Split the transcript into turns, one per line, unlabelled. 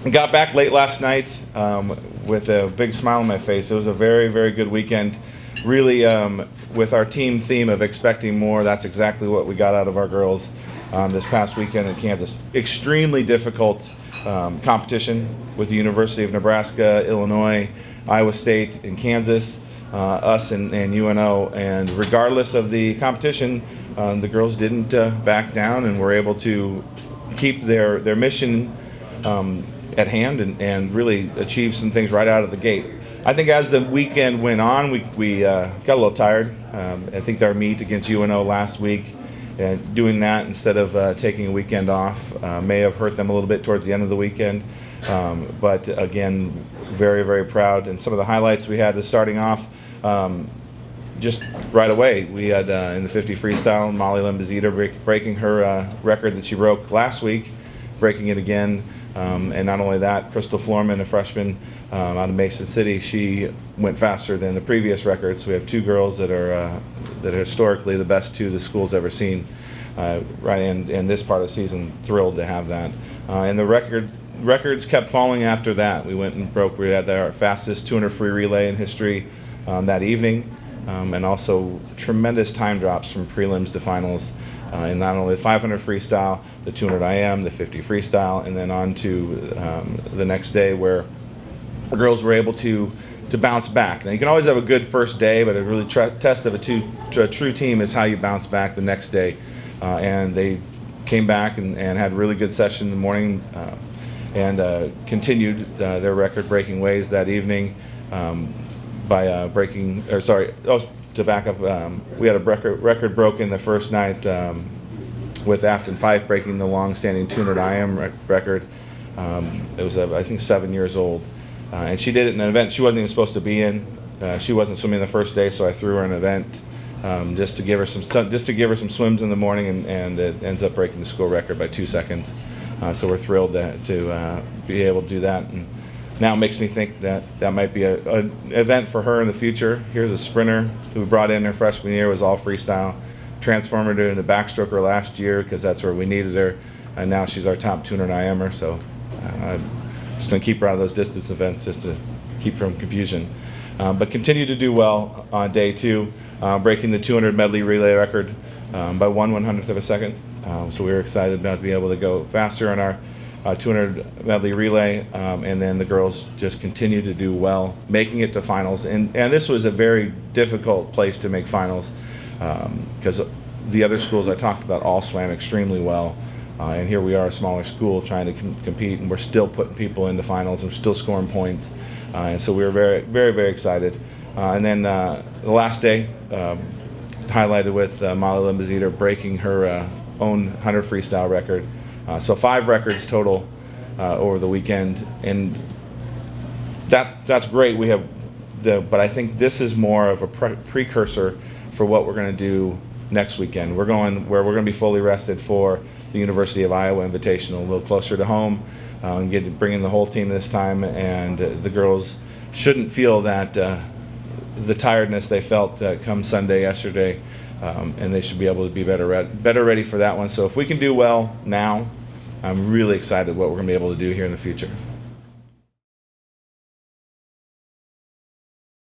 I got back late last night with a big smile on my face. It was a very, very good weekend. Really, with our team theme of expecting more, that's exactly what we got out of our girls this past weekend in Kansas. Extremely difficult competition with the University of Nebraska, Illinois, Iowa State, and Kansas, us and UNO. And regardless of the competition, the girls didn't back down and were able to keep their mission at hand and really achieve some things right out of the gate. I think as the weekend went on, we got a little tired. I think our meet against UNO last week, doing that instead of taking a weekend off may have hurt them a little bit towards the end of the weekend. But again, very, very proud. And some of the highlights we had is starting off just right away. We had in the 50 freestyle, Medley Relay breaking her record that she broke last week, breaking it again. And not only that, Crystal Florman, a freshman out of Mason City, she went faster than the previous record. So we have two girls that are historically the best two the school's ever seen. Right in this part of the season, thrilled to have that. And the records kept falling after that. We went and broke. We had our fastest 200 free relay in history that evening, and also tremendous time drops from prelims to finals. And not only the 500 freestyle, the 200 IM, the 50 freestyle, and then on to the next day where the girls were able to bounce back. Now you can always have a good first day, but a really test of a true team is how you bounce back the next day. And they came back and had a really good session in the morning and continued their record-breaking ways that evening by breaking, or sorry, to back up, we had a record broken the first night with Aftin Phyfe breaking the long-standing 200 IM record. It was, I think, 7 years old. And she did it in an event she wasn't even supposed to be in. She wasn't swimming the first day, so I threw her an event just to give her some swims in the morning, and it ends up breaking the school record by 2 seconds. So we're thrilled to be able to do that. And now it makes me think that might be an event for her in the future. Here's a sprinter that we brought in her freshman year, was all freestyle. Transformed her into backstroker last year because that's where we needed her. And now she's our top 200 IMer. So I'm just going to keep her out of those distance events just to keep from confusion. But continue to do well on day two, breaking the 200 medley relay record by 1/100th of a second. So we were excited about being able to go faster on our 200 medley relay, and then the girls just continue to do well, making it to finals. And this was a very difficult place to make finals because the other schools I talked about all swam extremely well. And here we are, a smaller school, trying to compete, and we're still putting people into finals and we're still scoring points. And so we were very, very, very excited. And then the last day, highlighted with Medley Lembezeder breaking her own 100 freestyle record. So 5 records total over the weekend, and that's great. We have but I think this is more of a precursor for what we're going to do next weekend. We're going where we're going to be fully rested for the University of Iowa Invitational, a little closer to home, and bringing the whole team this time. And the girls shouldn't feel that the tiredness they felt come Sunday yesterday. And they should be able to be better ready for that one. So if we can do well now, I'm really excited what we're going to be able to do here in the future.